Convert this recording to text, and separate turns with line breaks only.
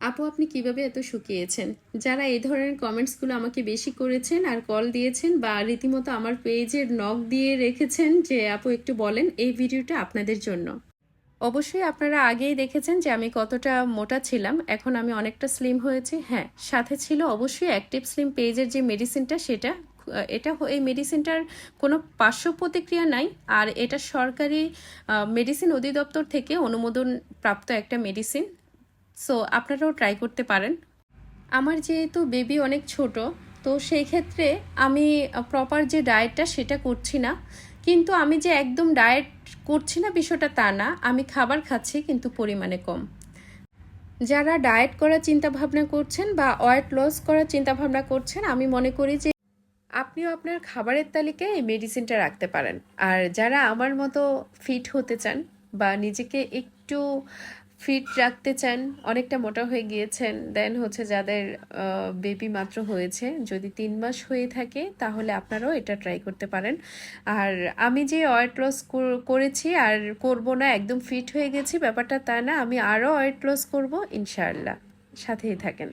আপু আপনি কিভাবে এত শুকিয়েছেন? যারা এই ধরনের কমেন্টসগুলো আমাকে বেশি করেছেন আর কল দিয়েছেন বা রীতিমতো আমার পেজের নক দিয়ে রেখেছেন যে আপু একটু বলেন, এই ভিডিওটা আপনাদের জন্য। অবশ্যই আপনারা আগেই দেখেছেন যে আমি কতটা মোটা ছিলাম, এখন আমি অনেকটা স্লিম হয়েছি। হ্যাঁ, সাথে ছিল অবশ্যই অ্যাক্টিভ স্লিম পেজের যে মেডিসিনটা সেটা। এই মেডিসিনটার কোনো পার্শ্ব প্রতিক্রিয়া নাই, আর এটা সরকারি মেডিসিন অধিদপ্তর থেকে অনুমোদন প্রাপ্ত একটা মেডিসিন। সো আপনারাও ট্রাই করতে পারেন। আমার যেহেতু বেবি অনেক ছোট, তো সেই ক্ষেত্রে আমি প্রপার যে ডায়েটটা সেটা করছি না। কিন্তু আমি যে একদম ডায়েট করছি না বিষয়টা তা না, আমি খাবার খাচ্ছি কিন্তু পরিমাণে কম। যারা ডায়েট করার চিন্তা ভাবনা করছেন বা ওয়েট লস করার চিন্তা ভাবনা করছেন, আমি মনে করি যে আপনিও আপনার খাবারের তালিকায় এই মেডিসিনটা রাখতে পারেন। আর যারা আমার মতো ফিট হতে চান বা নিজেকে একটু ফিট রাখতে চান, অনেকটা মোটা হয়ে গিয়েছেন, দেন হচ্ছে যাদের বেবি মাত্র হয়েছে, যদি 3 মাস হয়ে থাকে তাহলে আপনারাও এটা ট্রাই করতে পারেন। আর আমি যে ওয়েট লস করেছি আর করব না, একদম ফিট হয়ে গেছি ব্যাপারটা তা না, আমি আরও ওয়েট লস করব ইনশাআল্লাহ। সাথেই থাকেন।